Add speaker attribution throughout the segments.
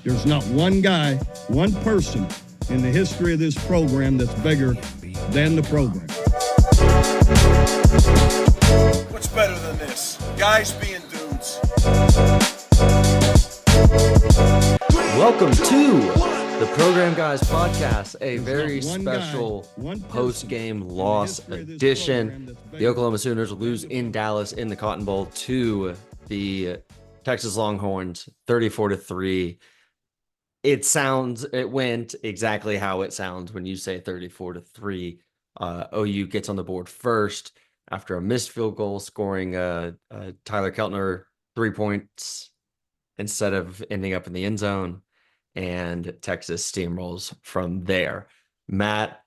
Speaker 1: There's not one guy, one person in the history of this program that's bigger than the program.
Speaker 2: What's better than this? Guys being dudes.
Speaker 3: Welcome to the Program Guys podcast, a very special post-game loss edition. The Oklahoma Sooners lose in Dallas in the Cotton Bowl to the Texas Longhorns, 34-3. It went exactly how it sounds when you say 34-3. OU gets on the board first after a missed field goal, scoring Tyler Keltner 3 points instead of ending up in the end zone, and Texas steamrolls from there. Matt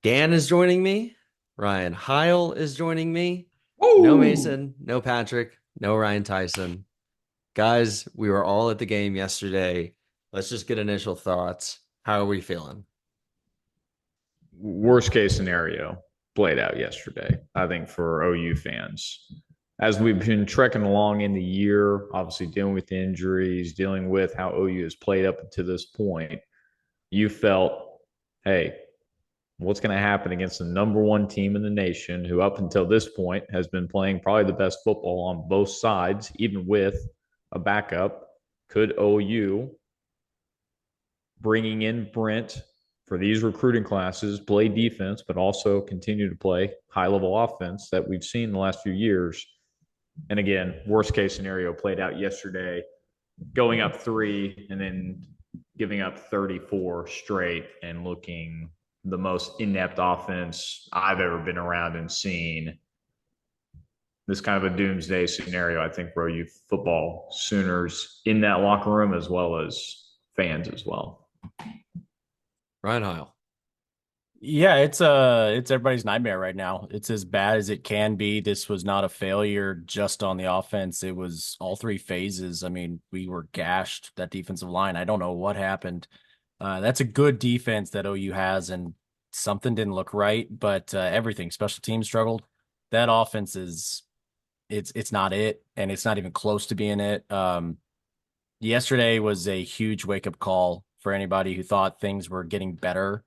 Speaker 3: Gann is joining me. Ryan Hile is joining me. Ooh. No Mason, no Patrick, no Ryan Tyson. Guys, we were all at the game yesterday. Let's just get initial thoughts. How are we feeling?
Speaker 4: Worst case scenario played out yesterday, I think, for OU fans. As we've been trekking along in the year, obviously dealing with injuries, dealing with how OU has played up to this point, you felt, hey, what's going to happen against the number one team in the nation who up until this point has been playing probably the best football on both sides, even with a backup? Could OU, bringing in Brent for these recruiting classes, play defense, but also continue to play high-level offense that we've seen the last few years? And again, worst case scenario played out yesterday, going up 3 and then giving up 34 straight and looking the most inept offense I've ever been around and seen. This kind of a doomsday scenario, I think, for OU football, Sooners in that locker room as well as fans as well.
Speaker 3: Ryan Hile.
Speaker 5: Yeah, it's everybody's nightmare right now. It's as bad as it can be. This was not a failure just on the offense. It was all 3 phases. I mean, we were gashed, that defensive line. I don't know what happened. That's a good defense that OU has, and something didn't look right, but everything, special teams struggled. That offense it's not it, and it's not even close to being it. Yesterday was a huge wake-up call for anybody who thought things were getting better.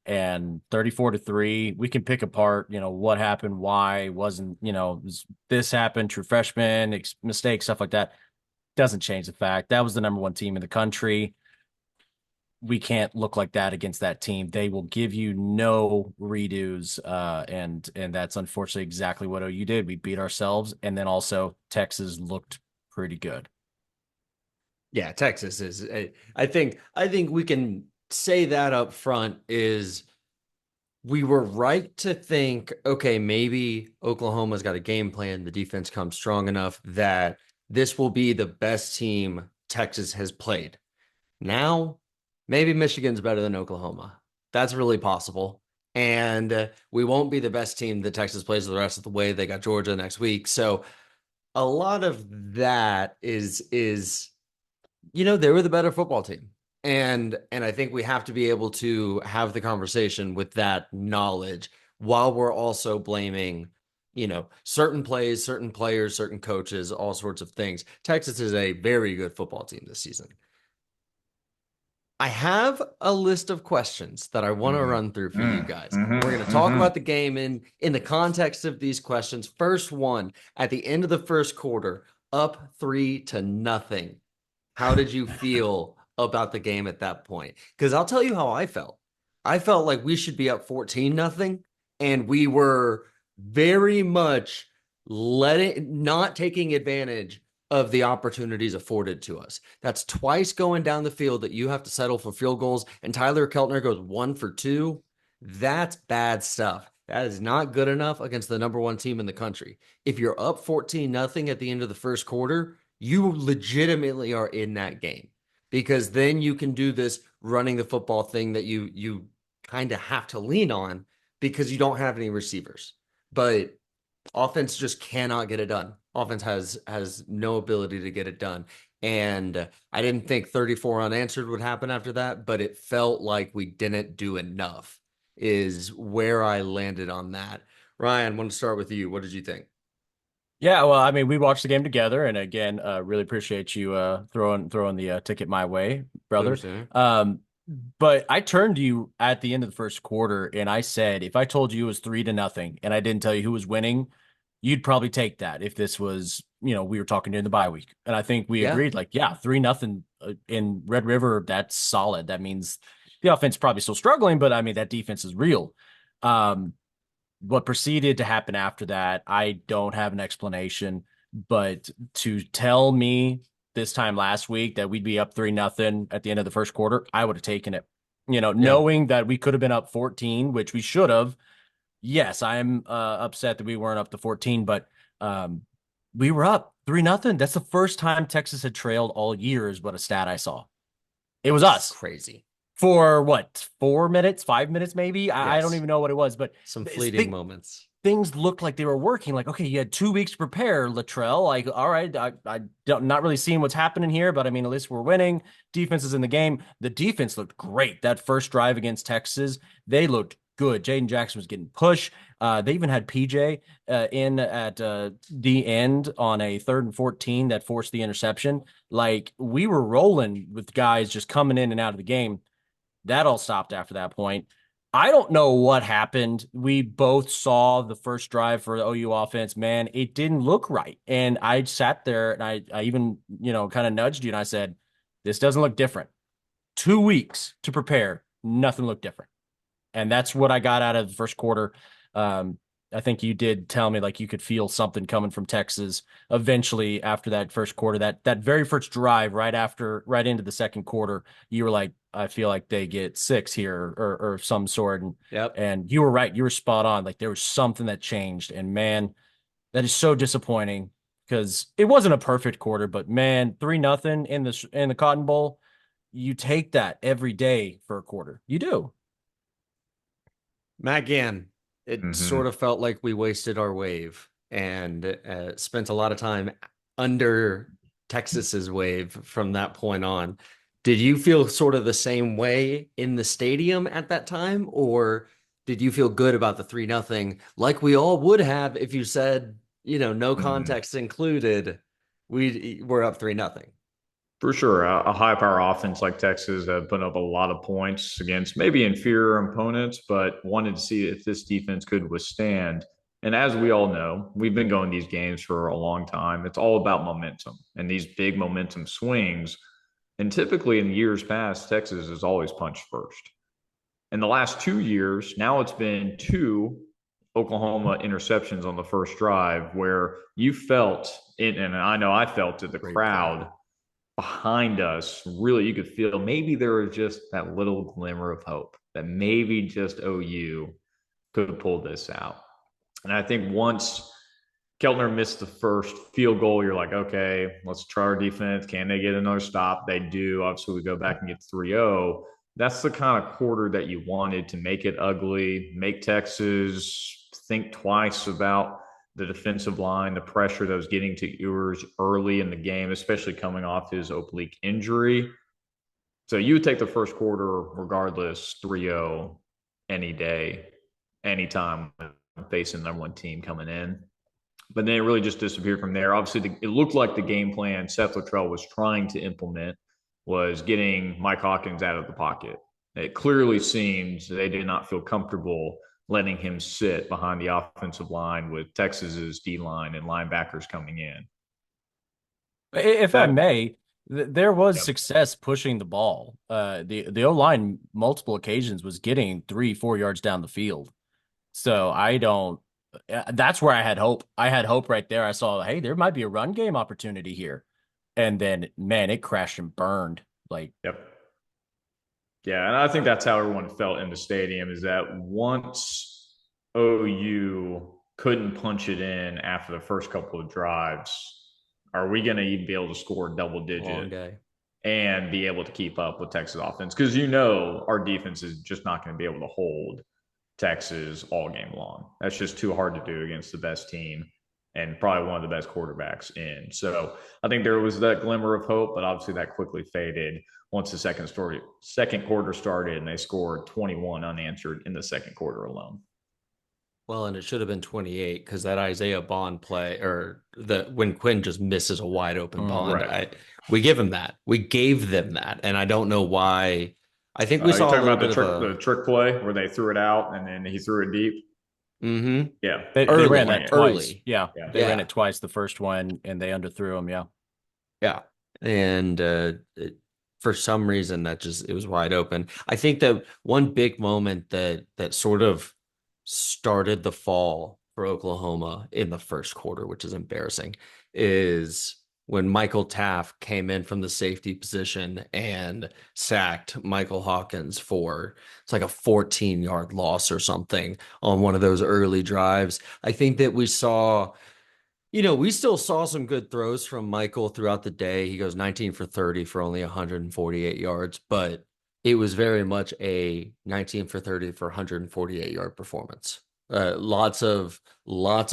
Speaker 5: And 34-3, we can pick apart, what happened, why wasn't, this happened, true freshman, mistakes, stuff like that. Doesn't change the fact that was the number one team in the country. We can't look like that against that team. They will give you no redos. And that's unfortunately exactly what OU did. We beat ourselves. And then also Texas looked pretty good.
Speaker 3: Yeah, Texas is, I think we can say that up front is we were right to think, okay, maybe Oklahoma's got a game plan. The defense comes strong enough that this will be the best team Texas has played. Now, maybe Michigan's better than Oklahoma. That's really possible. And we won't be the best team that Texas plays the rest of the way. They got Georgia next week. So a lot of that is they were the better football team. And I think we have to be able to have the conversation with that knowledge while we're also blaming, certain plays, certain players, certain coaches, all sorts of things. Texas is a very good football team this season. I have a list of questions that I want to run through for you guys. We're going to talk about the game in the context of these questions. First one, at the end of the first quarter, up 3-0. How did you feel about the game at that point? Because I'll tell you how I felt. I felt like we should be up 14-0, and we were very much not taking advantage of the opportunities afforded to us. That's twice going down the field that you have to settle for field goals, and Tyler Keltner goes 1 for 2. That's bad stuff. That is not good enough against the number one team in the country. If you're up 14-0 at the end of the first quarter, you legitimately are in that game, because then you can do this running the football thing that you kind of have to lean on because you don't have any receivers. But offense just cannot get it done. Offense has no ability to get it done. And I didn't think 34 unanswered would happen after that, but it felt like we didn't do enough is where I landed on that. Ryan, I want to start with you. What did you think?
Speaker 5: Yeah, well, I mean, we watched the game together, and again, really appreciate you throwing the ticket my way,
Speaker 3: Pleasure,
Speaker 5: brother.
Speaker 3: sir.
Speaker 5: But I turned to you at the end of the first quarter, and I said, if I told you it was 3-0, and I didn't tell you who was winning, you'd probably take that if this was, we were talking during the bye week. And I think we
Speaker 3: Yeah.
Speaker 5: agreed, like, yeah, 3-0 in Red River, that's solid. That means the offense is probably still struggling, but I mean, that defense is real. Um, what proceeded to happen after that, I don't have an explanation. But to tell me this time last week that we'd be up 3-0 at the end of the first quarter, I would have taken it.
Speaker 3: Yeah.
Speaker 5: Knowing that we could have been up 14, which we should have. Yes, I am upset that we weren't up to 14, but we were up 3-0. That's the first time Texas had trailed all year, is what a stat I saw. It was
Speaker 3: It's
Speaker 5: us
Speaker 3: crazy.
Speaker 5: for what, 4 minutes, 5 minutes, maybe. I don't
Speaker 3: Yes.
Speaker 5: even know what it was, but
Speaker 3: Some fleeting moments.
Speaker 5: things looked like they were working. Like, okay, you had 2 weeks to prepare, Latrell. Like, all right, I don't not really seeing what's happening here, but I mean, at least we're winning. Defense is in the game. The defense looked great. That first drive against Texas, they looked good. Jaden Jackson was getting pushed. They even had PJ in at the end on a 3rd and 14 that forced the interception. Like, we were rolling with guys just coming in and out of the game. That all stopped after that point. I don't know what happened. We both saw the first drive for the OU offense. Man, it didn't look right. And I sat there and I even, kind of nudged you and I said, this doesn't look different. 2 weeks to prepare. Nothing looked different. And that's what I got out of the first quarter. I think you did tell me like you could feel something coming from Texas eventually after that first quarter. That very first drive right into the second quarter, you were like, I feel like they get 6 here or some sort. And
Speaker 3: Yep.
Speaker 5: and you were right. You were spot on. Like there was something that changed. And man, that is so disappointing because it wasn't a perfect quarter, but man, 3-0 in the Cotton Bowl, you take that every day for a quarter. You do.
Speaker 3: Matt Gann, it sort of felt like we wasted our wave and spent a lot of time under Texas's wave from that point on. Did you feel sort of the same way in the stadium at that time, or did you feel good about the 3-0 like we all would have if you said, no context included, we're up 3-0?
Speaker 4: For sure. A high power offense like Texas have put up a lot of points against maybe inferior opponents, but wanted to see if this defense could withstand. And as we all know, we've been going these games for a long time. It's all about momentum and these big momentum swings. And typically in years past, Texas has always punched first. In the last 2 years, now it's been 2 Oklahoma interceptions on the first drive where you felt it, and I know I felt it, the crowd behind us, really, you could feel maybe there was just that little glimmer of hope that maybe just OU could pull this out. And I think once Keltner missed the first field goal, you're like, okay, let's try our defense. Can they get another stop? They do. Obviously, we go back and get 3-0. That's the kind of quarter that you wanted to make it ugly, make Texas think twice about the defensive line, the pressure that was getting to Ewers early in the game, especially coming off his oblique injury. So you would take the first quarter regardless, 3-0 any day, anytime facing the number 1 team coming in. But then it really just disappeared from there. Obviously, it looked like the game plan Seth Luttrell was trying to implement was getting Mike Hawkins out of the pocket. It clearly seems they did not feel comfortable letting him sit behind the offensive line with Texas's D-line and linebackers coming in.
Speaker 5: If I may, there was success pushing the ball. The O-line multiple occasions was getting 3-4 yards down the field. So that's where I had hope. I had hope right there. I saw, hey, there might be a run game opportunity here. And then, man, it crashed and burned.
Speaker 4: Yeah, and I think that's how everyone felt in the stadium, is that once OU couldn't punch it in after the first couple of drives, are we going to even be able to score double digit and be able to keep up with Texas offense? Because our defense is just not going to be able to hold Texas all game long. That's just too hard to do against the best team and probably one of the best quarterbacks in. So I think there was that glimmer of hope, but obviously that quickly faded once the second quarter started and they scored 21 unanswered in the second quarter alone.
Speaker 3: Well, and it should have been 28 because that Isaiah Bond play, or when Quinn just misses a wide open Bond,
Speaker 4: Right.
Speaker 3: we give him that. We gave them that, and I don't know why. I think we
Speaker 4: You're
Speaker 3: saw a
Speaker 4: talking
Speaker 3: little
Speaker 4: about
Speaker 3: bit of
Speaker 4: the trick play where they threw it out and then he threw it deep.
Speaker 3: mm-hmm.
Speaker 4: Yeah.
Speaker 5: They ran that twice.
Speaker 3: Early.
Speaker 5: Yeah,
Speaker 4: Yeah.
Speaker 5: they ran it twice. The first one, and they underthrew him. Yeah.
Speaker 3: Yeah. And for some reason it was wide open. I think that one big moment that sort of started the fall for Oklahoma in the first quarter, which is embarrassing, is when Michael Taft came in from the safety position and sacked Michael Hawkins for it's like a 14-yard loss or something on one of those early drives. I think that we still saw some good throws from Michael throughout the day. He goes 19 for 30 for only 148 yards, but it was very much a 19 for 30 for 148-yard performance. Lots of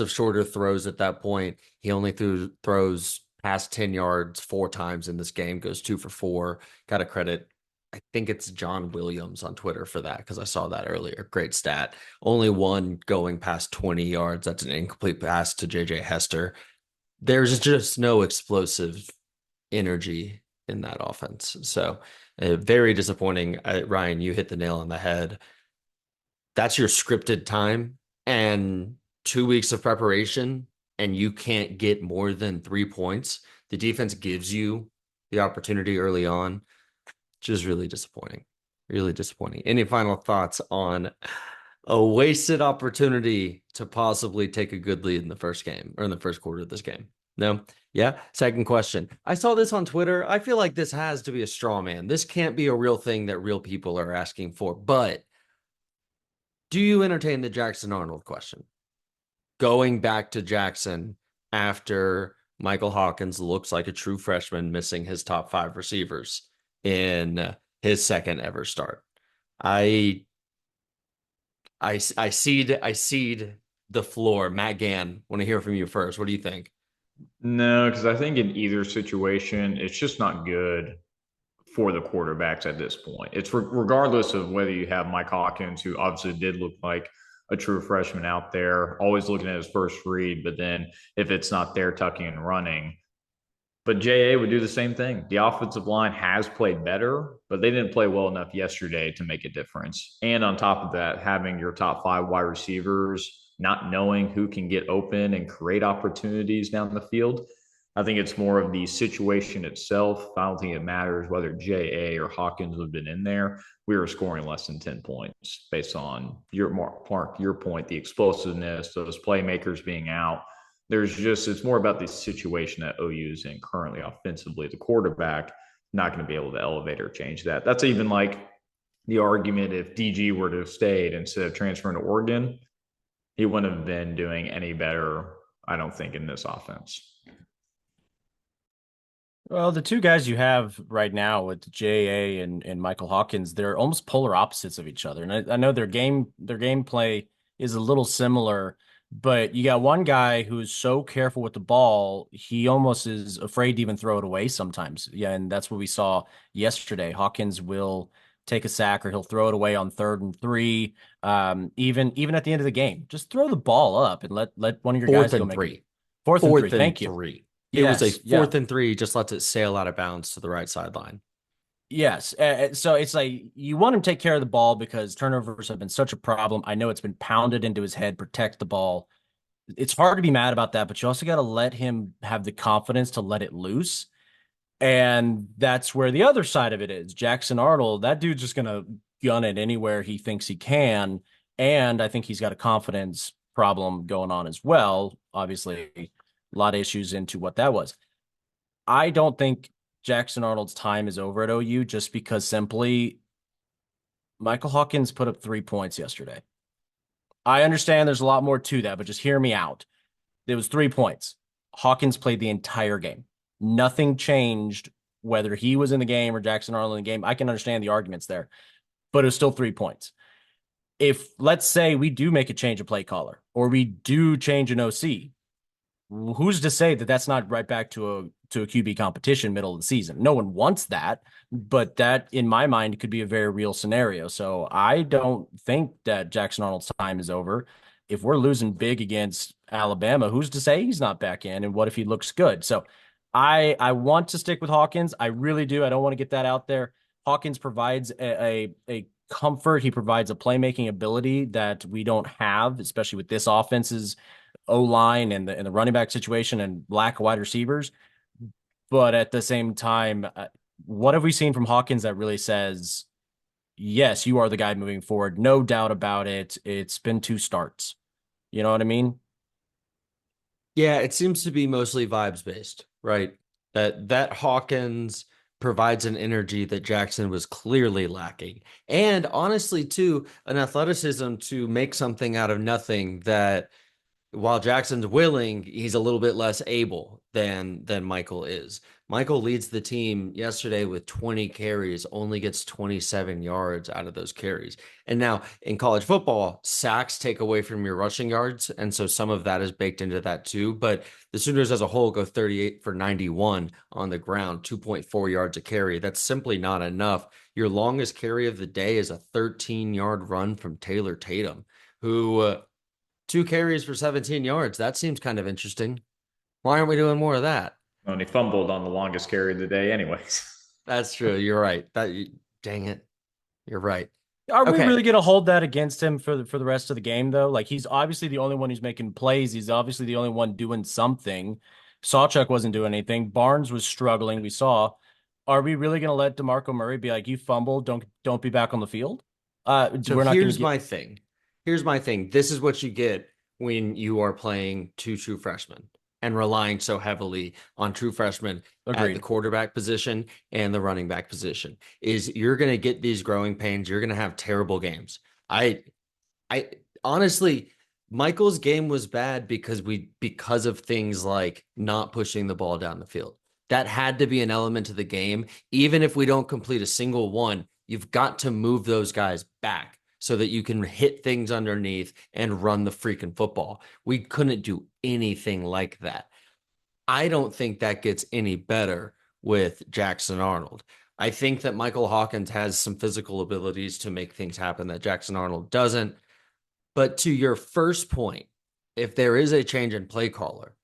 Speaker 3: shorter throws at that point. He only throws past 10 yards 4 times in this game, goes 2 for 4. Got to credit, I think it's John Williams on Twitter for that because I saw that earlier. Great stat. Only one going past 20 yards. That's an incomplete pass to JJ Hester. There's just no explosive energy in that offense. So very disappointing. Ryan, you hit the nail on the head. That's your scripted time and 2 weeks of preparation, and you can't get more than 3 points. The defense gives you the opportunity early on. Just really disappointing. Really disappointing. Any final thoughts on a wasted opportunity to possibly take a good lead in the first game or in the first quarter of this game? No? Yeah. Second question. I saw this on Twitter. I feel like this has to be a straw man. This can't be a real thing that real people are asking for. But do you entertain the Jackson Arnold question? Going back to Jackson after Michael Hawkins looks like a true freshman missing his top 5 receivers in his second ever start. I cede the floor. Matt Gann, want to hear from you first. What do you think?
Speaker 4: No, because I think in either situation, it's just not good for the quarterbacks at this point. It's regardless of whether you have Mike Hawkins, who obviously did look like a true freshman out there, always looking at his first read, but then if it's not there, tucking and running. But JA would do the same thing. The offensive line has played better, but they didn't play well enough yesterday to make a difference. And on top of that, having your top 5 wide receivers, not knowing who can get open and create opportunities down the field. I think it's more of the situation itself. I don't think it matters whether JA or Hawkins have been in there. We were scoring less than 10 points based on your point, the explosiveness, those playmakers being out. It's more about the situation that OU is in currently offensively. The quarterback not going to be able to elevate or change that. That's even like the argument if DG were to have stayed instead of transferring to Oregon, he wouldn't have been doing any better, I don't think, in this offense.
Speaker 5: Well, the two guys you have right now with JA and Michael Hawkins, they're almost polar opposites of each other. And I know their gameplay is a little similar, but you got one guy who is so careful with the ball, he almost is afraid to even throw it away sometimes. Yeah, and that's what we saw yesterday. Hawkins will take a sack or he'll throw it away on 3rd and 3. Even at the end of the game, just throw the ball up and let one of your guys go make it. Fourth and 3. Thank you.
Speaker 3: It was a 4th and 3, just lets it sail out of bounds to the right sideline.
Speaker 5: Yes. So it's like you want him to take care of the ball because turnovers have been such a problem. I know it's been pounded into his head, protect the ball. It's hard to be mad about that, but you also got to let him have the confidence to let it loose. And that's where the other side of it is. Jackson Arnold, that dude's just going to gun it anywhere he thinks he can. And I think he's got a confidence problem going on as well. Obviously, a lot of issues into what that was. I don't think Jackson Arnold's time is over at OU just because simply Michael Hawkins put up 3 points yesterday. I understand there's a lot more to that, but just hear me out. It was 3 points. Hawkins played the entire game. Nothing changed whether he was in the game or Jackson Arnold in the game. I can understand the arguments there, but it was still 3 points. If, let's say, we do make a change of play caller or we do change an OC, who's to say that that's not right back to a QB competition middle of the season? No one wants that, but that, in my mind, could be a very real scenario. So I don't think that Jackson Arnold's time is over. if we're losing big against Alabama, who's to say he's not back in? And what if he looks good? So I want to stick with Hawkins. I really do. I don't want to get that out there. Hawkins provides a comfort. He provides a playmaking ability that we don't have, especially with this offense's O-line and the running back situation and lack of wide receivers. But at the same time, what have we seen from Hawkins that really says, yes, you are the guy moving forward? No doubt about it. It's been 2 starts. You know what I mean?
Speaker 3: Yeah, it seems to be mostly vibes based, right? That Hawkins provides an energy that Jackson was clearly lacking. And honestly, too, an athleticism to make something out of nothing that while Jackson's willing, he's a little bit less able than Michael is. Michael leads the team yesterday with 20 carries, only gets 27 yards out of those carries. And now in college football, sacks take away from your rushing yards. And so some of that is baked into that too. But the Sooners as a whole go 38 for 91 on the ground, 2.4 yards a carry. That's simply not enough. Your longest carry of the day is a 13-yard run from Taylor Tatum, who 2 carries for 17 yards. That seems kind of interesting. Why aren't we doing more of that?
Speaker 4: And he fumbled on the longest carry of the day anyways.
Speaker 3: That's true. You're right. Dang it. You're right.
Speaker 5: Are we
Speaker 3: Okay.
Speaker 5: really going to hold that against him for the rest of the game, though? Like, he's obviously the only one who's making plays. He's obviously the only one doing something. Sawchuk wasn't doing anything. Barnes was struggling. We saw. Are we really going to let DeMarco Murray be like, you fumbled, don't be back on the field?
Speaker 3: So
Speaker 5: we're not
Speaker 3: here's my thing. Here's my thing. This is what you get when you are playing 2 true freshmen and relying so heavily on true freshmen at the quarterback position and the running back position. Is you're going to get these growing pains. You're going to have terrible games. I honestly, Michael's game was bad because of things like not pushing the ball down the field. That had to be an element of the game. Even if we don't complete a single one, you've got to move those guys back so that you can hit things underneath and run the freaking football. We couldn't do anything like that. I don't think that gets any better with Jackson Arnold. I think that Michael Hawkins has some physical abilities to make things happen that Jackson Arnold doesn't. But to your first point, if there is a change in play caller,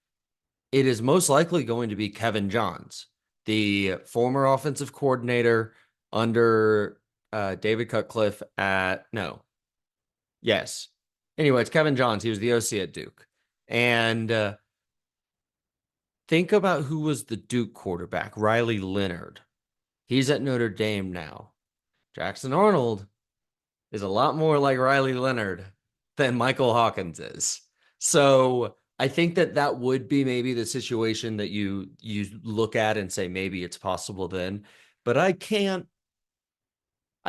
Speaker 3: it is most likely going to be Kevin Johns, the former offensive coordinator under David Cutcliffe Anyway, it's Kevin Johns. He was the OC at Duke. And think about who was the Duke quarterback, Riley Leonard. He's at Notre Dame now. Jackson Arnold is a lot more like Riley Leonard than Michael Hawkins is. So I think that would be maybe the situation that you look at and say, maybe it's possible then. But I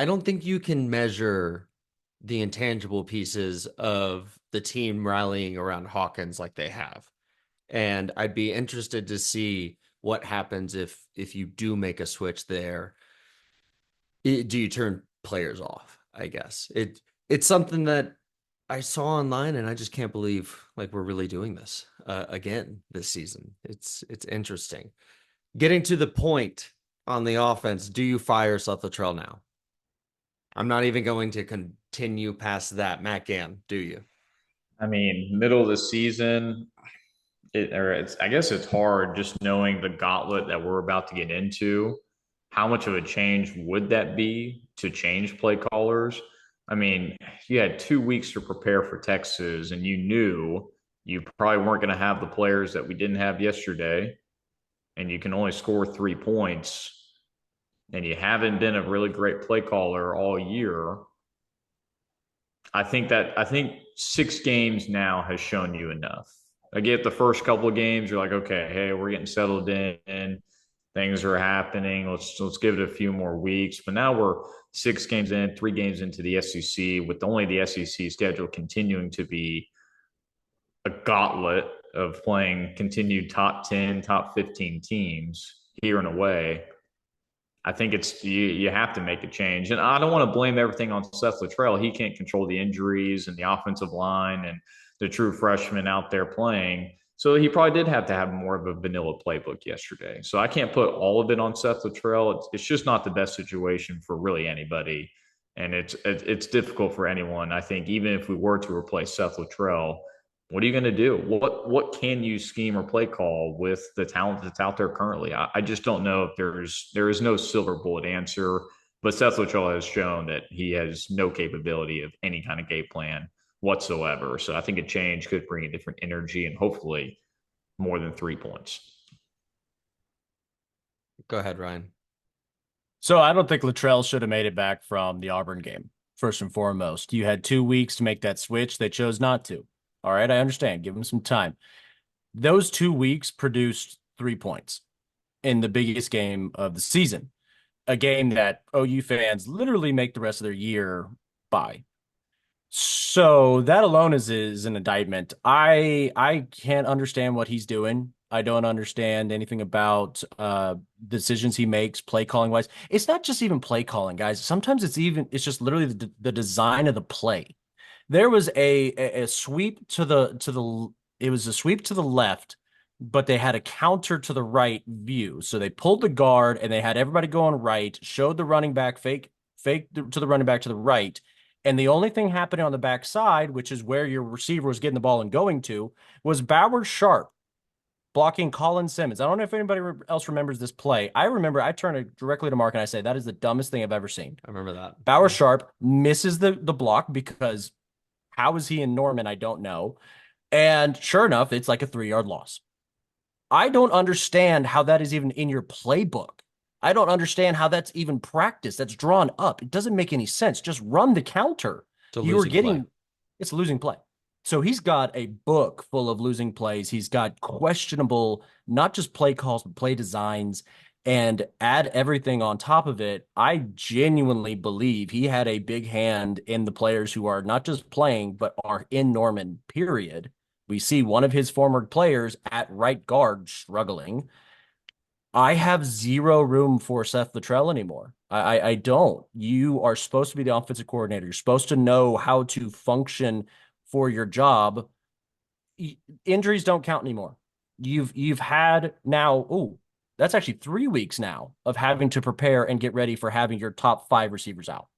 Speaker 3: don't think you can measure the intangible pieces of the team rallying around Hawkins like they have. And I'd be interested to see what happens if you do make a switch there. Do you turn players off? I guess it's something that I saw online, and I just can't believe like we're really doing this again this season. It's interesting. Getting to the point on the offense, do you fire Seth Luttrell now? I'm not even going to continue past that. Matt Gann, do you?
Speaker 4: I mean, middle of the season, I guess it's hard just knowing the gauntlet that we're about to get into. How much of a change would that be to change play callers? I mean, you had 2 weeks to prepare for Texas, and you knew you probably weren't going to have the players that we didn't have yesterday, and you can only score 3 points, and you haven't been a really great play caller all year. I think 6 games now has shown you enough. I get the first couple of games, you're like, okay, hey, we're getting settled in. Things are happening. Let's give it a few more weeks. But now we're 6 games in, 3 games into the SEC, with only the SEC schedule continuing to be a gauntlet of playing continued top 10, top 15 teams here and away. I think you have to make a change. And I don't want to blame everything on Seth Luttrell. He can't control the injuries and the offensive line and the true freshmen out there playing. So he probably did have to have more of a vanilla playbook yesterday. So I can't put all of it on Seth Luttrell. It's just not the best situation for really anybody. And it's difficult for anyone. I think even if we were to replace Seth Luttrell, what are you going to do? What can you scheme or play call with the talent that's out there currently? I just don't know if there is no silver bullet answer. But Seth Luttrell has shown that he has no capability of any kind of game plan whatsoever. So I think a change could bring a different energy and hopefully more than 3 points.
Speaker 3: Go ahead, Ryan.
Speaker 5: So I don't think Luttrell should have made it back from the Auburn game, first and foremost. You had 2 weeks to make that switch. They chose not to. All right, I understand. Give them some time. Those 2 weeks produced 3 points in the biggest game of the season, a game that OU fans literally make the rest of their year by. So that alone is an indictment. I can't understand what he's doing. I don't understand anything about decisions he makes play calling wise. It's not just even play calling, guys. Sometimes it's just literally the design of the play. There was a sweep to the it was a sweep to the left, but they had a counter to the right view. So they pulled the guard and they had everybody going right, showed the running back fake to the running back to the right. And the only thing happening on the backside, which is where your receiver was getting the ball and going to, was Bauer Sharp blocking Colin Simmons. I don't know if anybody else remembers this play. I remember I turned it directly to Mark and I say, that is the dumbest thing I've ever seen.
Speaker 3: I remember that.
Speaker 5: Bauer Sharp misses the block because how is he in Norman? I don't know. And sure enough, it's like a 3-yard loss. I don't understand how that is even in your playbook. I don't understand how that's even practiced. That's drawn up. It doesn't make any sense. Just run the counter. It's a losing play. So he's got a book full of losing plays. He's got questionable, not just play calls, but play designs, and add everything on top of it. I genuinely believe he had a big hand in the players who are not just playing, but are in Norman, period. We see one of his former players at right guard struggling. I have zero room for Seth Luttrell anymore. I don't. You are supposed to be the offensive coordinator. You're supposed to know how to function for your job. Injuries don't count anymore. You've had now, that's actually 3 weeks now of having to prepare and get ready for having your top 5 receivers out.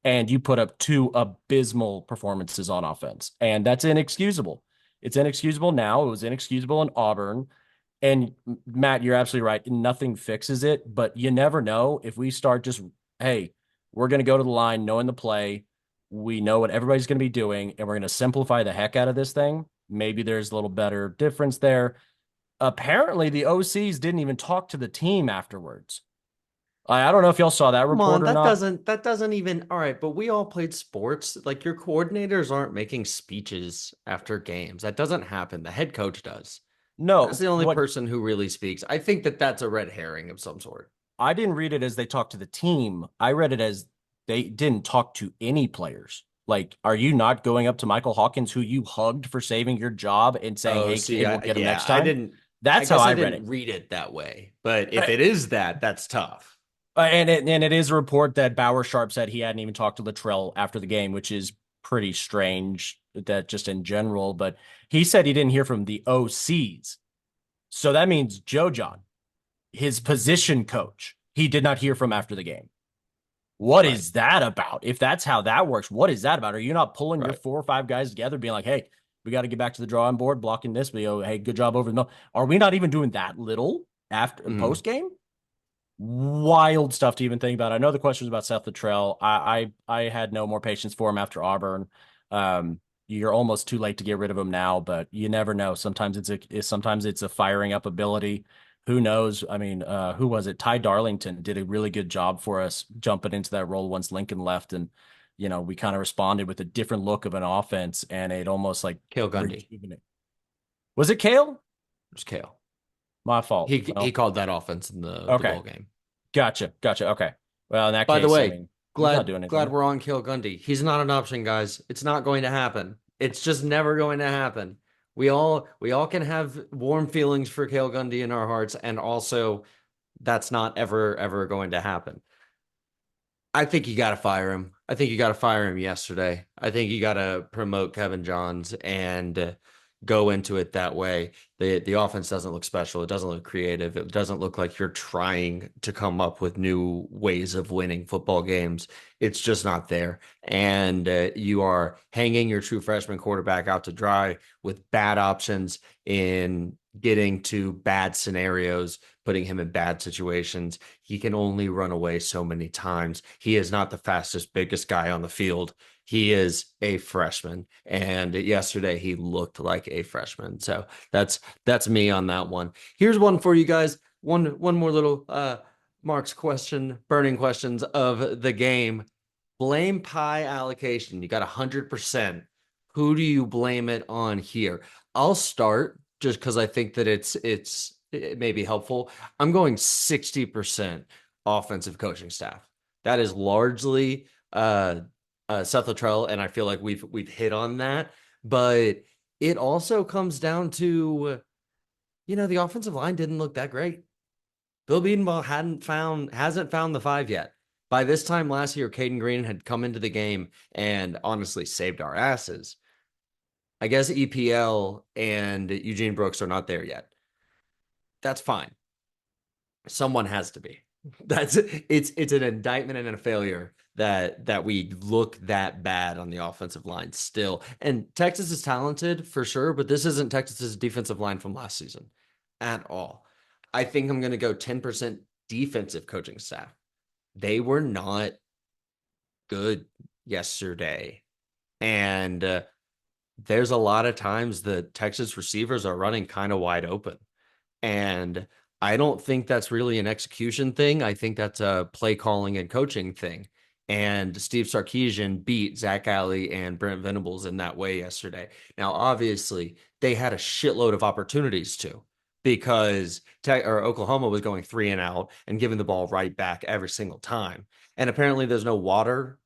Speaker 5: And you put up 2 abysmal performances on offense. And that's inexcusable. It's inexcusable now. It was inexcusable in Auburn. And Matt, you're absolutely right. Nothing fixes it, but you never know if we start just, hey, we're going to go to the line knowing the play. We know what everybody's going to be doing, and we're going to simplify the heck out of this thing. Maybe there's a little better difference there. Apparently, the OCs didn't even talk to the team afterwards. I don't know if y'all saw that report or not.
Speaker 3: That doesn't even, all right, but we all played sports. Like, your coordinators aren't making speeches after games. That doesn't happen. The head coach does.
Speaker 5: No,
Speaker 3: that's the only person who really speaks. I think that's a red herring of some sort.
Speaker 5: I didn't read it as they talked to the team. I read it as they didn't talk to any players. Like, are you not going up to Michael Hawkins, who you hugged for saving your job, and saying, "Hey, kid, we'll get him next time"? That's how I read it.
Speaker 3: Read it that way, but if it is that's tough.
Speaker 5: And it is a report that Bauer Sharp said he hadn't even talked to Luttrell after the game, which is pretty strange. That just in general, but he said he didn't hear from the OCs. So that means Joe John, his position coach, he did not hear from after the game. What is that about? If that's how that works, what is that about? Are you not pulling your 4 or 5 guys together, being like, hey, we got to get back to the drawing board, blocking this video. Hey, good job over the middle. Are we not even doing that little after post game? Wild stuff to even think about. I know the question was about Seth Luttrell. I had no more patience for him after Auburn. You're almost too late to get rid of him now, but you never know. Sometimes it's a firing up ability. Who knows? I mean, who was it? Ty Darlington did a really good job for us jumping into that role once Lincoln left, and we kind of responded with a different look of an offense, and it almost like
Speaker 3: Cale Gundy.
Speaker 5: Was it Cale?
Speaker 3: It was Cale.
Speaker 5: My fault.
Speaker 3: He called that offense in the bowl game.
Speaker 5: Gotcha. Okay. Well, in that
Speaker 3: by
Speaker 5: case,
Speaker 3: the way,
Speaker 5: I mean,
Speaker 3: glad we're on Cale Gundy. He's not an option, guys. It's not going to happen. It's just never going to happen. We all can have warm feelings for Cale Gundy in our hearts, and also that's not ever going to happen. I think you got to fire him. I think you got to fire him yesterday. I think you got to promote Kevin Johns, and go into it that way. The offense doesn't look special. It doesn't look creative. It doesn't look like you're trying to come up with new ways of winning football games. It's just not there. And you are hanging your true freshman quarterback out to dry with bad options in getting to bad scenarios, putting him in bad situations. He can only run away so many times. He is not the fastest, biggest guy on the field. He is a freshman, and yesterday he looked like a freshman. So that's me on that one. Here's one for you guys. One more little Mark's question, burning questions of the game. Blame pie allocation. You got 100%. Who do you blame it on here? I'll start just because I think that it may be helpful. I'm going 60% offensive coaching staff. That is largely Seth Luttrell, and I feel like we've hit on that. But it also comes down to, the offensive line didn't look that great. Bill Bedenbaugh hasn't found the 5 yet. By this time last year, Caden Green had come into the game and honestly saved our asses. I guess EPL and Eugene Brooks are not there yet. That's fine. Someone has to be. It's an indictment and a failure that we look that bad on the offensive line still. And Texas is talented for sure, but this isn't Texas's defensive line from last season at all. I think I'm going to go 10% defensive coaching staff. They were not good yesterday. And there's a lot of times the Texas receivers are running kind of wide open. And I don't think that's really an execution thing. I think that's a play calling and coaching thing. And Steve Sarkisian beat Zach Alley and Brent Venables in that way yesterday. Now, obviously, they had a shitload of opportunities to, because Oklahoma was going 3 and out and giving the ball right back every single time. And apparently there's no water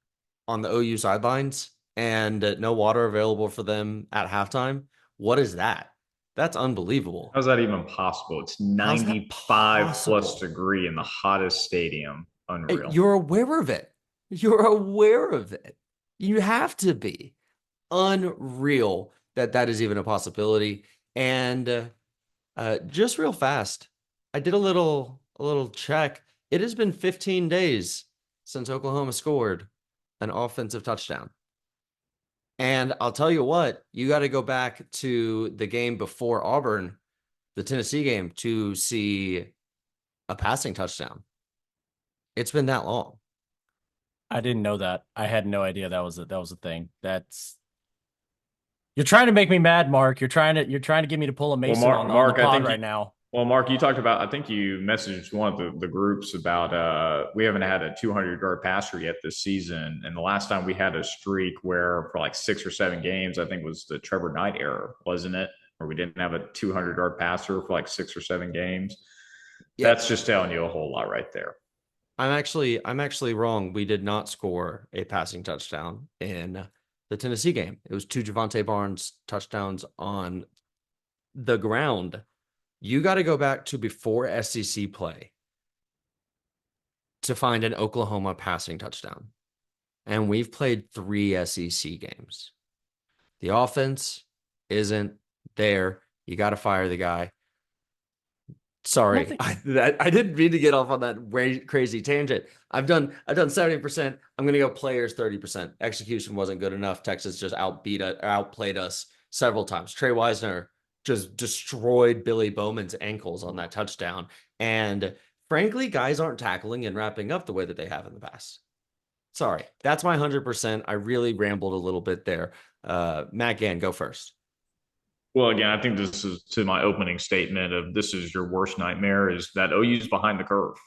Speaker 3: on the OU sidelines and no water available for them at halftime. What is that? That's unbelievable.
Speaker 4: How's that even possible? It's 95 plus degree in the hottest stadium. Unreal.
Speaker 3: You're aware of it. You're aware of it. You have to be. Unreal that is even a possibility. And just real fast, I did a little check. It has been 15 days since Oklahoma scored an offensive touchdown. And I'll tell you what, you got to go back to the game before Auburn, the Tennessee game, to see a passing touchdown. It's been that long.
Speaker 5: I didn't know that. I had no idea that was a thing. You're trying to make me mad, Mark. You're trying to get me to pull a Mason on the pod right now.
Speaker 4: Well, Mark, you talked about, I think you messaged one of the groups about we haven't had a 200-yard passer yet this season. And the last time we had a streak where for like 6 or 7 games, I think was the Trevor Knight era, wasn't it? Where we didn't have a 200-yard passer for like 6 or 7 games. Yeah. That's just telling you a whole lot right there.
Speaker 3: I'm actually wrong. We did not score a passing touchdown in the Tennessee game. It was 2 Javante Barnes touchdowns on the ground. You got to go back to before SEC play to find an Oklahoma passing touchdown. And we've played 3 SEC games. The offense isn't there. You got to fire the guy. Sorry, I didn't mean to get off on that crazy tangent. I've done 70%. I'm going to go players 30%. Execution wasn't good enough. Texas just outplayed us several times. Trey Wisner just destroyed Billy Bowman's ankles on that touchdown. And frankly, guys aren't tackling and wrapping up the way that they have in the past. Sorry, that's my 100%. I really rambled a little bit there. Matt Gann, go first.
Speaker 4: Well, again, I think this is to my opening statement of this is your worst nightmare, is that OU's behind the curve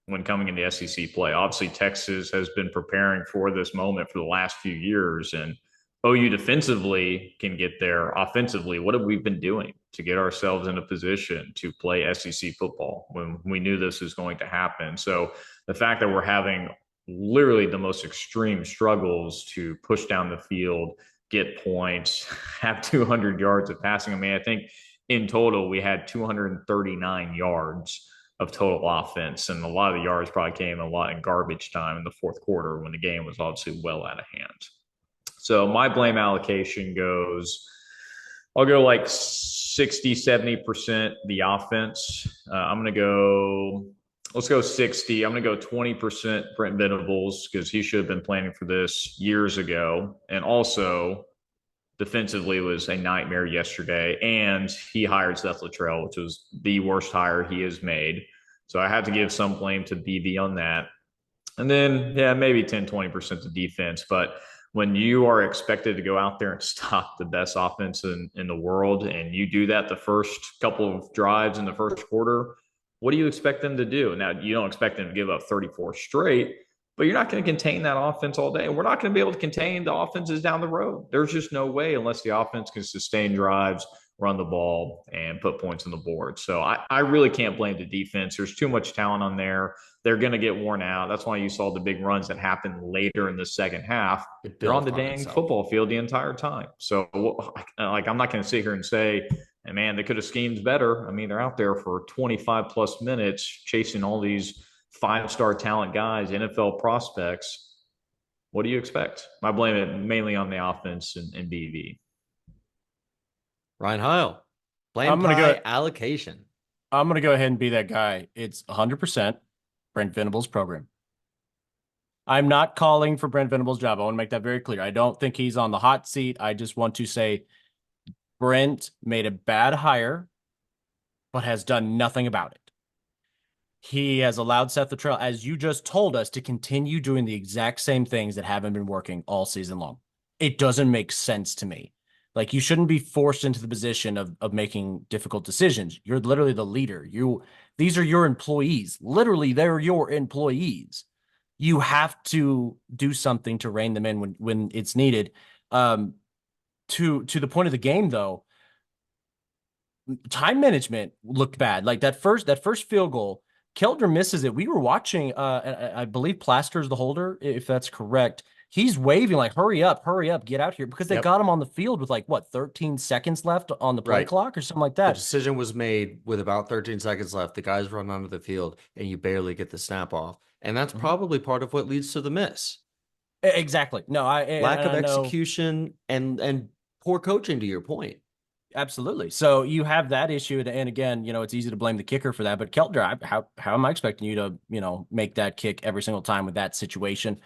Speaker 4: when coming into SEC play. Obviously, Texas has been preparing for this moment for the last few years, and OU defensively can get there. Offensively, what have we been doing to get ourselves in a position to play SEC football when we knew this was going to happen? So the fact that we're having literally the most extreme struggles to push down the field, get points, have 200 yards of passing. I mean, I think in total we had 239 yards of total offense, and a lot of the yards probably came a lot in garbage time in the fourth quarter when the game was obviously well out of hand. So my blame allocation goes I'll go like 60, 70% the offense. Let's go 60. I'm going to go 20% Brent Venables because he should have been planning for this years ago. And also, defensively was a nightmare yesterday. And he hired Seth Luttrell, which was the worst hire he has made. So I have to give some blame to BV on that. And then, yeah, maybe 10, 20% to defense. But when you are expected to go out there and stop the best offense in the world, and you do that the first couple of drives in the first quarter, what do you expect them to do? Now, you don't expect them to give up 34 straight, but you're not going to contain that offense all day. And we're not going to be able to contain the offenses down the road. There's just no way unless the offense can sustain drives, run the ball, and put points on the board. So I really can't blame the defense. There's too much talent on there. They're going to get worn out. That's why you saw the big runs that happened later in the second half. They're on the dang football field the entire time. So, like, I'm not going to sit here and say, and man, they could have schemed better. I mean, they're out there for 25 plus minutes chasing all these 5-star talent guys, NFL prospects. What do you expect? I blame it mainly on the offense and BV.
Speaker 3: Ryan Hile, blame allocation.
Speaker 5: I'm going to go ahead and be that guy. It's 100% Brent Venables' program. I'm not calling for Brent Venables' job. I want to make that very clear. I don't think he's on the hot seat. I just want to say Brent made a bad hire, but has done nothing about it. He has allowed Seth Luttrell, as you just told us, to continue doing the exact same things that haven't been working all season long. It doesn't make sense to me. Like, you shouldn't be forced into the position of making difficult decisions. You're literally the leader. These are your employees. Literally, they're your employees. You have to do something to rein them in when it's needed. To the point of the game, though, time management looked bad. Like that first field goal, Keldner misses it. We were watching, I believe Plaster's the holder, if that's correct. He's waving like, hurry up, get out here, because they got him on the field with 13 seconds left on the play clock or something like that.
Speaker 3: The decision was made with about 13 seconds left. The guys run onto the field and you barely get the snap off. And that's probably part of what leads to the miss.
Speaker 5: Exactly. No,
Speaker 3: lack of execution and poor coaching, to your point.
Speaker 5: Absolutely. So you have that issue. And again, it's easy to blame the kicker for that, but Keldner, how am I expecting you to, make that kick every single time with that situation?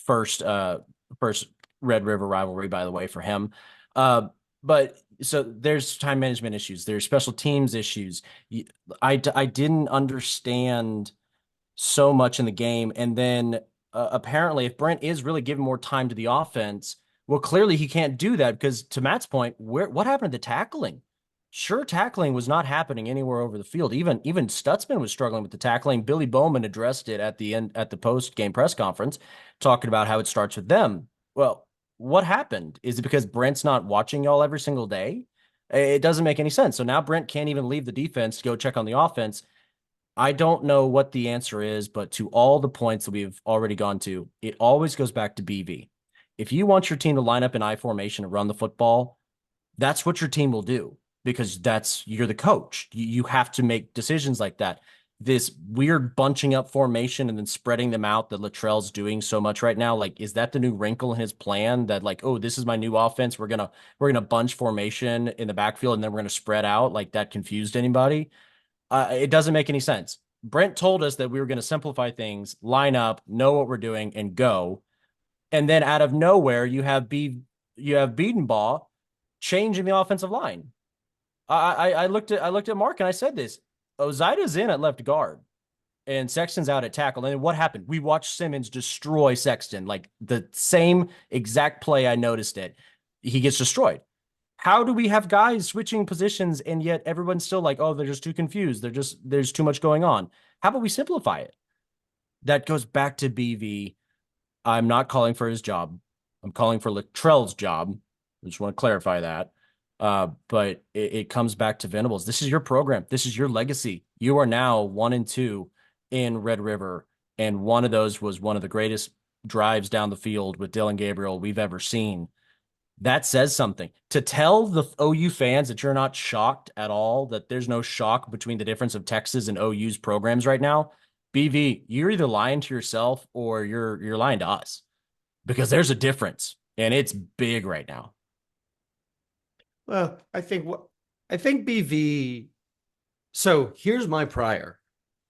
Speaker 5: First Red River rivalry, by the way, for him. But so there's time management issues. There's special teams issues. I didn't understand so much in the game. And then apparently if Brent is really giving more time to the offense, well, clearly he can't do that because, to Matt's point, what happened to the tackling? Sure, tackling was not happening anywhere over the field. Even Stutzman was struggling with the tackling. Billy Bowman addressed it at the post-game press conference, talking about how it starts with them. Well, what happened? Is it because Brent's not watching y'all every single day? It doesn't make any sense. So now Brent can't even leave the defense to go check on the offense. I don't know what the answer is, but to all the points that we've already gone to, it always goes back to BV. If you want your team to line up in I formation and run the football, that's what your team will do, because you're the coach. You have to make decisions like that. This weird bunching up formation and then spreading them out that Luttrell's doing so much right now. Like, is that the new wrinkle in his plan that, like, oh, this is my new offense. We're gonna bunch formation in the backfield and then we're gonna spread out? Like, that confused anybody? It doesn't make any sense. Brent told us that we were going to simplify things, line up, know what we're doing, and go. And then out of nowhere, you have Biedenbaugh changing the offensive line. I looked at Mark and I said this. Ozaida's in at left guard and Sexton's out at tackle. And what happened? We watched Simmons destroy Sexton. Like, the same exact play, I noticed it. He gets destroyed. How do we have guys switching positions and yet everyone's still like, oh, they're just too confused. There's too much going on. How about we simplify it? That goes back to BV. I'm not calling for his job. I'm calling for Luttrell's job. I just want to clarify that. But it comes back to Venables. This is your program. This is your legacy. You are now 1-2 in Red River. And one of those was one of the greatest drives down the field with Dylan Gabriel we've ever seen. That says something. To tell the OU fans that you're not shocked at all, that there's no shock between the difference of Texas and OU's programs right now, BV, you're either lying to yourself or you're lying to us, because there's a difference and it's big right now.
Speaker 3: Well, I think BV. So here's my prior.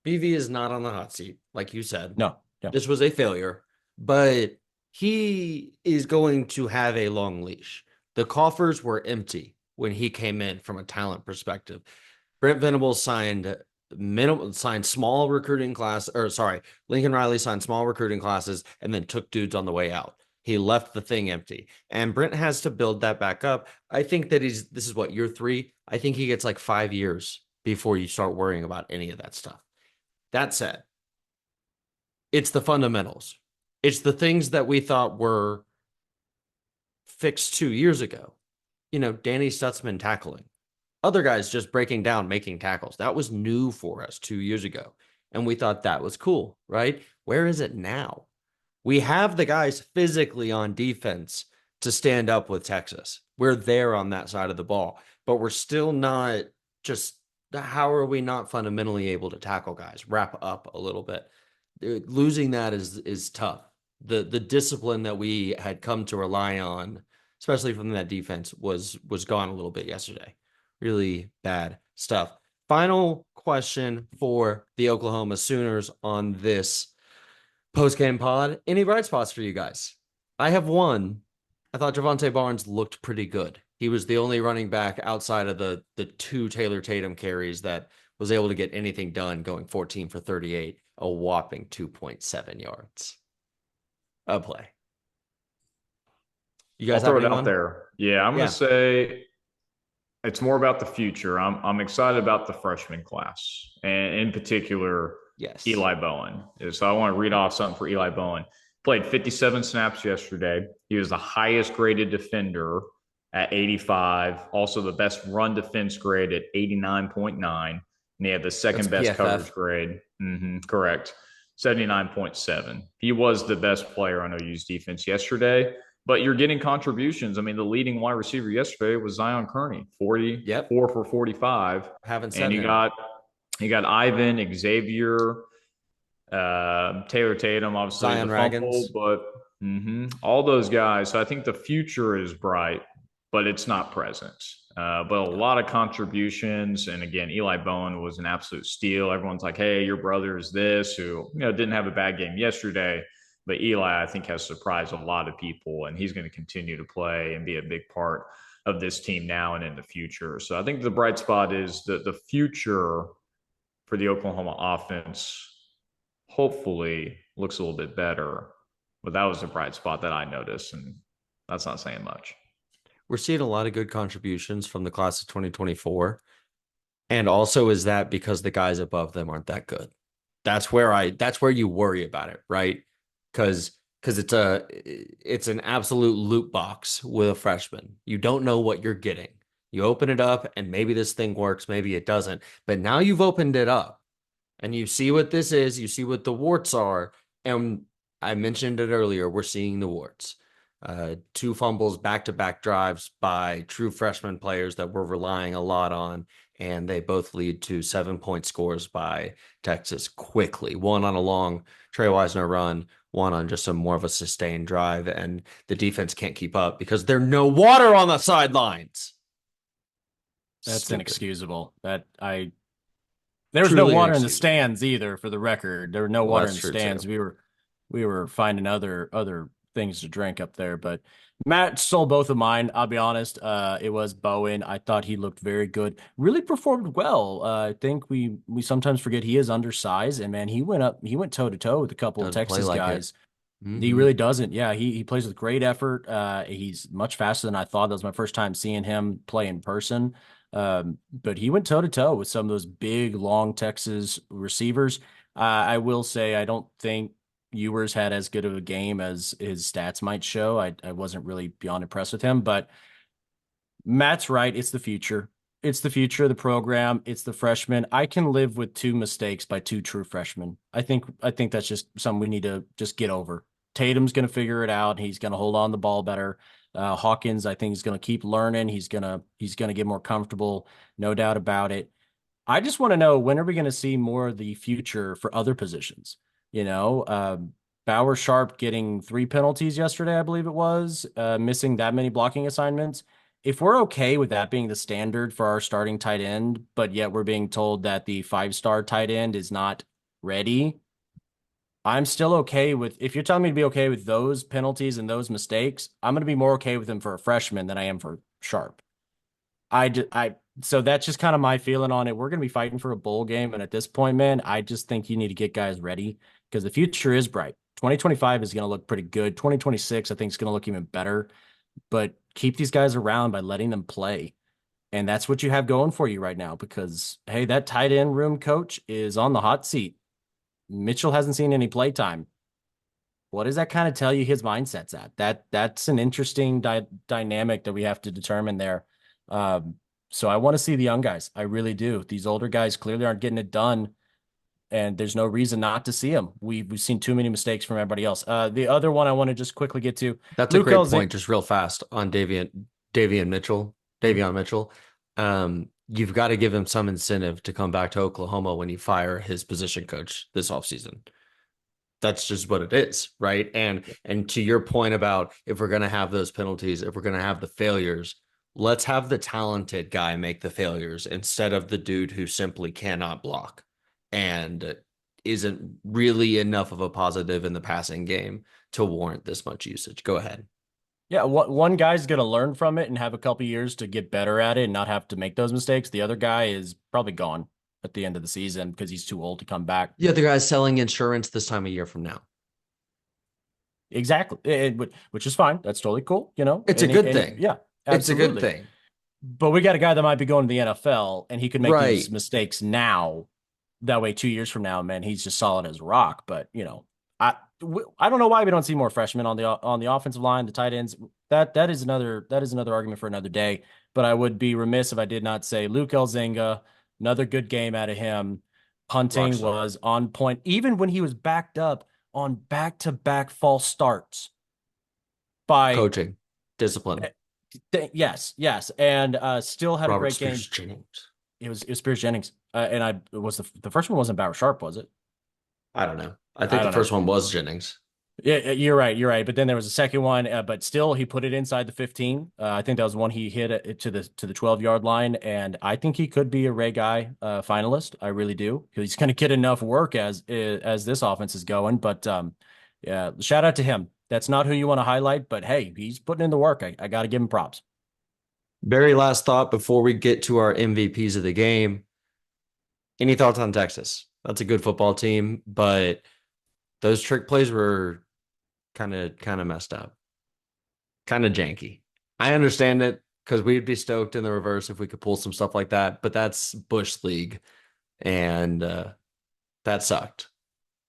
Speaker 3: BV is not on the hot seat, like you said.
Speaker 5: No, yeah.
Speaker 3: This was a failure, but he is going to have a long leash. The coffers were empty when he came in from a talent perspective. Brent Venables signed small recruiting class, or sorry, Lincoln Riley signed small recruiting classes and then took dudes on the way out. He left the thing empty. And Brent has to build that back up. I think that this is what, year 3? I think he gets like 5 years before you start worrying about any of that stuff. That said, it's the fundamentals. It's the things that we thought were fixed 2 years ago. Danny Stutzman tackling. Other guys just breaking down, making tackles. That was new for us 2 years ago. And we thought that was cool, right? Where is it now? We have the guys physically on defense to stand up with Texas. We're there on that side of the ball, but we're still not just, how are we not fundamentally able to tackle guys, wrap up a little bit? Losing that is tough. The discipline that we had come to rely on, especially from that defense, was gone a little bit yesterday. Really bad stuff. Final question for the Oklahoma Sooners on this post-game pod. Any bright spots for you guys? I have one. I thought Javonte Barnes looked pretty good. He was the only running back outside of the 2 Taylor Tatum carries that was able to get anything done, going 14 for 38, a whopping 2.7 yards a play. You guys
Speaker 4: I'll throw
Speaker 3: have
Speaker 4: it
Speaker 3: anyone
Speaker 4: out there. Yeah, I'm going to say it's more about the future. I'm excited about the freshman class, and in particular,
Speaker 3: Yes.
Speaker 4: Eli Bowen. So I want to read off something for Eli Bowen. Played 57 snaps yesterday. He was the highest graded defender at 85. Also the best run defense grade at 89.9. And he had the second best
Speaker 3: PFF.
Speaker 4: coverage grade. Correct. 79.7. He was the best player on OU's defense yesterday. But you're getting contributions. I mean, the leading wide receiver yesterday was Zion Kearney, 44 for 45.
Speaker 3: Haven't said
Speaker 4: and
Speaker 3: him.
Speaker 4: you got Ivan, Xavier, Taylor Tatum, obviously
Speaker 3: Zion
Speaker 4: the fumble,
Speaker 3: Raggins.
Speaker 4: but all those guys. So I think the future is bright, but it's not present. But a lot of contributions. And again, Eli Bowen was an absolute steal. Everyone's like, hey, your brother is this, who didn't have a bad game yesterday. But Eli, I think, has surprised a lot of people, and he's going to continue to play and be a big part of this team now and in the future. So I think the bright spot is the future for the Oklahoma offense hopefully looks a little bit better. But that was a bright spot that I noticed, and that's not saying much.
Speaker 3: We're seeing a lot of good contributions from the class of 2024. And also, is that because the guys above them aren't that good? That's where you worry about it, right? Because it's an absolute loot box with a freshman. You don't know what you're getting. You open it up and maybe this thing works, maybe it doesn't. But now you've opened it up and you see what this is, you see what the warts are. And I mentioned it earlier, we're seeing the warts. 2 fumbles, back-to-back drives by true freshman players that we're relying a lot on. And they both lead to 7-point scores by Texas quickly. One on a long Trey Wisner run, one on just some more of a sustained drive. And the defense can't keep up because there's no water on the sidelines.
Speaker 5: That's
Speaker 3: Stupid.
Speaker 5: Inexcusable. There was no water in the stands either, for the record. There were no water in the stands. Too. We were finding other things to drink up there, but Matt stole both of mine. I'll be honest. It was Bowen. I thought he looked very good. Really performed well. I think we sometimes forget he is undersized, and man, he went toe to toe with a couple of Texas guys. He really doesn't. Yeah, he plays with great effort. He's much faster than I thought. That was my first time seeing him play in person. But he went toe to toe with some of those big, long Texas receivers. I will say, I don't think Ewers had as good of a game as his stats might show. I wasn't really beyond impressed with him, but Matt's right. It's the future. It's the future of the program. It's the freshmen. I can live with 2 mistakes by 2 true freshmen. I think that's just something we need to just get over. Tatum's going to figure it out. He's going to hold on the ball better. Hawkins, I think, is going to keep learning. He's going to get more comfortable. No doubt about it. I just want to know, when are we going to see more of the future for other positions? Bauer Sharp getting 3 penalties yesterday, I believe it was, missing that many blocking assignments. if we're okay with that being the standard for our starting tight end, but yet we're being told that the 5-star tight end is not ready, I'm still okay with, if you're telling me to be okay with those penalties and those mistakes, I'm going to be more okay with them for a freshman than I am for Sharp. So that's just kind of my feeling on it. We're going to be fighting for a bowl game. And at this point, man, I just think you need to get guys ready because the future is bright. 2025 is going to look pretty good. 2026, I think, is going to look even better. But keep these guys around by letting them play. And that's what you have going for you right now because, hey, that tight end room coach is on the hot seat. Mitchell hasn't seen any play time. What does that kind of tell you his mindset's at? That's an interesting dynamic that we have to determine there. So I want to see the young guys. I really do. These older guys clearly aren't getting it done, and there's no reason not to see them. We've seen too many mistakes from everybody else. The other one I want to just quickly get to.
Speaker 3: That's a great point, just real fast on Davion Mitchell. You've got to give him some incentive to come back to Oklahoma when you fire his position coach this offseason. That's just what it is, right? And to your point about if we're going to have those penalties, if we're going to have the failures, let's have the talented guy make the failures instead of the dude who simply cannot block and isn't really enough of a positive in the passing game to warrant this much usage. Go ahead.
Speaker 5: Yeah, one guy's going to learn from it and have a couple years to get better at it and not have to make those mistakes. The other guy is probably gone at the end of the season because he's too old to come back.
Speaker 3: Yeah, the guy's selling insurance this time of year from now.
Speaker 5: Exactly. Which is fine. That's totally cool.
Speaker 3: It's a good thing.
Speaker 5: Yeah, absolutely.
Speaker 3: It's a good thing.
Speaker 5: But we got a guy that might be going to the NFL and he could make these mistakes now. That way, 2 years from now, man, he's just solid as a rock. But, I don't know why we don't see more freshmen on the offensive line, the tight ends. That is another argument for another day. But I would be remiss if I did not say Luke Elzinga, another good game out of him. Punting was on point, even when he was backed up on back-to-back false starts by
Speaker 3: coaching discipline.
Speaker 5: Yes, and still had
Speaker 3: Robert
Speaker 5: a great
Speaker 3: Spears
Speaker 5: game.
Speaker 3: Jennings.
Speaker 5: It was Spears Jennings, and the first one wasn't Bauer Sharp, was it?
Speaker 3: I don't know. I think the first one was Jennings.
Speaker 5: Yeah, you're right. But then there was a second one, but still he put it inside the 15. I think that was one he hit it to the 12-yard line, and I think he could be a Ray Guy finalist. I really do. He's going to get enough work as this offense is going. But yeah, shout out to him. That's not who you want to highlight, but hey, he's putting in the work. I got to give him props.
Speaker 3: Very last thought before we get to our MVPs of the game. Any thoughts on Texas? That's a good football team, but those trick plays were kind of messed up, kind of janky. I understand it because we'd be stoked in the reverse if we could pull some stuff like that, but that's Bush League, and that sucked.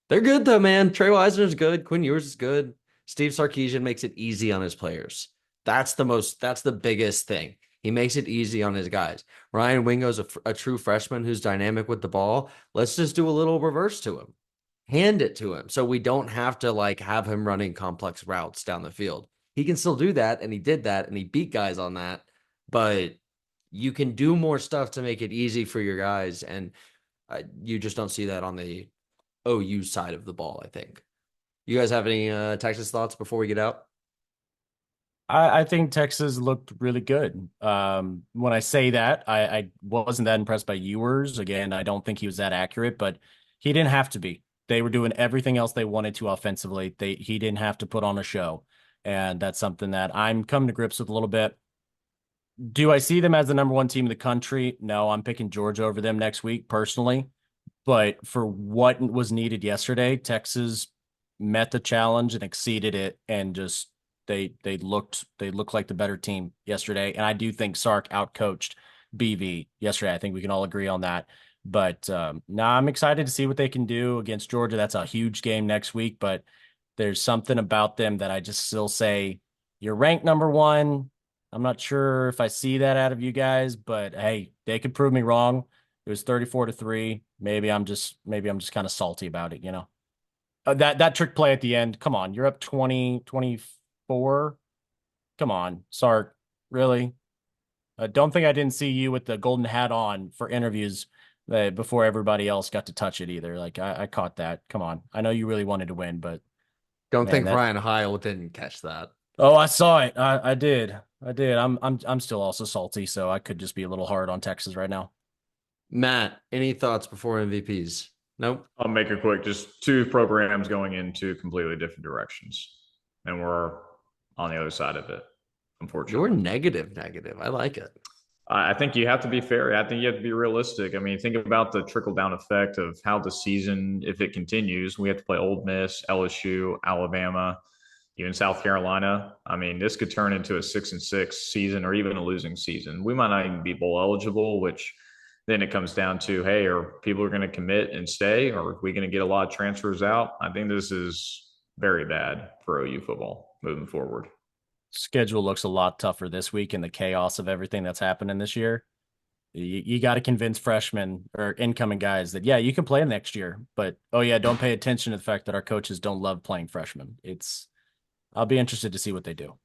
Speaker 3: They're good though, man. Trey Wisner's good. Quinn Ewers is good. Steve Sarkisian makes it easy on his players. That's the biggest thing. He makes it easy on his guys. Ryan Wingo's a true freshman who's dynamic with the ball. Let's just do a little reverse to him. Hand it to him so we don't have to have him running complex routes down the field. He can still do that, and he did that, and he beat guys on that. But you can do more stuff to make it easy for your guys, and you just don't see that on the OU side of the ball, I think. You guys have any Texas thoughts before we get out?
Speaker 5: I think Texas looked really good. When I say that, I wasn't that impressed by Ewers. Again, I don't think he was that accurate, but he didn't have to be. They were doing everything else they wanted to offensively. He didn't have to put on a show, and that's something that I'm coming to grips with a little bit. Do I see them as the number one team in the country? No, I'm picking Georgia over them next week personally. But for what was needed yesterday, Texas met the challenge and exceeded it, and just they looked like the better team yesterday. And I do think Sark outcoached BV yesterday. I think we can all agree on that. But I'm excited to see what they can do against Georgia. That's a huge game next week, but there's something about them that I just still say you're ranked number one. I'm not sure if I see that out of you guys, but hey, they could prove me wrong. It was 34-3. Maybe I'm just kind of salty about it, that trick play at the end. Come on, you're up 20-24. Come on, Sark, really? Don't think I didn't see you with the golden hat on for interviews before everybody else got to touch it either. I caught that. Come on, I know you really wanted to win, but
Speaker 3: don't think Ryan Hile didn't catch that.
Speaker 5: Oh, I saw it. I did. I did. I'm still also salty, so I could just be a little hard on Texas right now.
Speaker 3: Matt, any thoughts before MVPs? Nope.
Speaker 4: I'll make it quick. Just two programs going in two completely different directions, and we're on the other side of it,
Speaker 3: You're
Speaker 4: unfortunately.
Speaker 3: negative. I like it.
Speaker 4: I think you have to be fair. I think you have to be realistic. I mean, think about the trickle down effect of how the season, if it continues, we have to play Ole Miss, LSU, Alabama, even South Carolina. I mean, this could turn into a 6-6 season or even a losing season. We might not even be bowl eligible, which then it comes down to, hey, are people going to commit and stay, or are we going to get a lot of transfers out? I think this is very bad for OU football moving forward.
Speaker 5: Schedule looks a lot tougher this week in the chaos of everything that's happening this year. You got to convince freshmen or incoming guys that, yeah, you can play next year, but oh yeah, don't pay attention to the fact that our coaches don't love playing freshmen. I'll be interested to see what they do.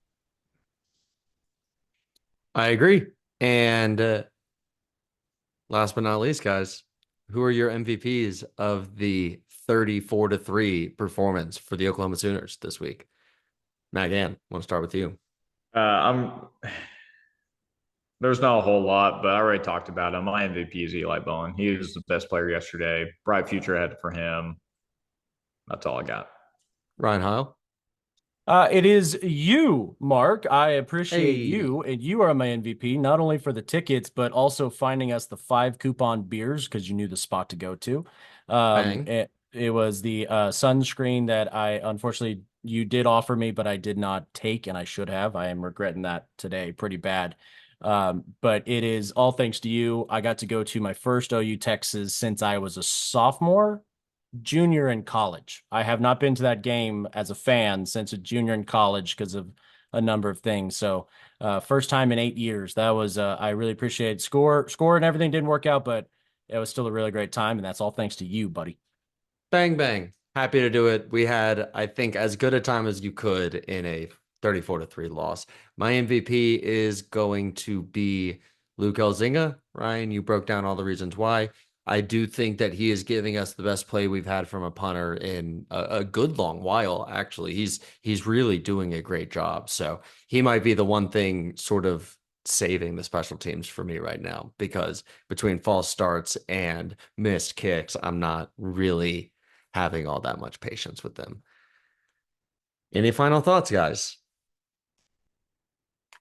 Speaker 3: I agree. And last but not least, guys, who are your MVPs of the 34-3 performance for the Oklahoma Sooners this week? Matt Gann, want to start with you?
Speaker 4: There's not a whole lot, but I already talked about him. My MVP is Eli Bowen. He was the best player yesterday. Bright future ahead for him. That's all I got.
Speaker 3: Ryan Hile?
Speaker 5: It is you, Mark. I appreciate
Speaker 3: Hey.
Speaker 5: you, and you are my MVP, not only for the tickets, but also finding us the 5 coupon beers because you knew the spot to go to.
Speaker 3: Bang.
Speaker 5: It was the sunscreen that unfortunately, you did offer me, but I did not take, and I should have. I am regretting that today pretty bad. But it is all thanks to you. I got to go to my first OU Texas since I was a junior in college. I have not been to that game as a fan since a junior in college because of a number of things. So first time in 8 years. That was I really appreciate it. Score and everything didn't work out, but it was still a really great time, and that's all thanks to you, buddy.
Speaker 3: Bang, bang. Happy to do it. We had, I think, as good a time as you could in a 34-3 loss. My MVP is going to be Luke Elzinga. Ryan, you broke down all the reasons why. I do think that he is giving us the best play we've had from a punter in a good long while, actually. He's really doing a great job. So he might be the one thing sort of saving the special teams for me right now, because between false starts and missed kicks, I'm not really having all that much patience with them. Any final thoughts, guys?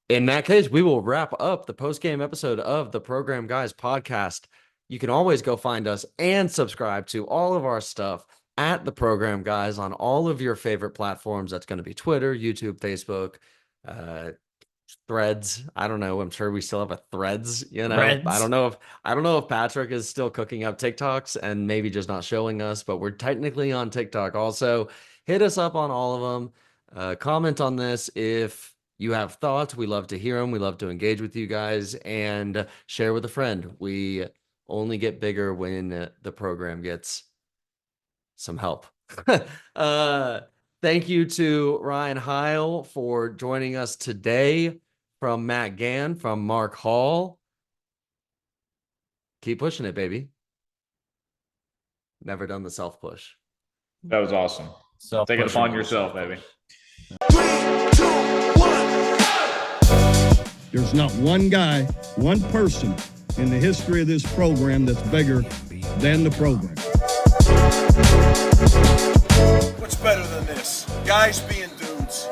Speaker 3: In that case, we will wrap up the post-game episode of the Program Guyz podcast. You can always go find us and subscribe to all of our stuff at the Program Guyz on all of your favorite platforms. That's going to be Twitter, YouTube, Facebook, Threads. I don't know. I'm sure we still have a Threads,
Speaker 5: Threads.
Speaker 3: I don't know if Patrick is still cooking up TikToks and maybe just not showing us, but we're technically on TikTok also. Hit us up on all of them. Comment on this if you have thoughts. We love to hear them. We love to engage with you guys, and share with a friend. We only get bigger when the program gets some help. Thank you to Ryan Hile for joining us today. From Matt Gann, from Mark Hall. Keep pushing it, baby. Never done the self push.
Speaker 4: That was awesome.
Speaker 5: So
Speaker 4: Take it upon yourself, baby.
Speaker 2: 3, 2, 1.
Speaker 1: There's not one guy, one person in the history of this program that's bigger than the program.
Speaker 2: What's better than this? Guys being dudes.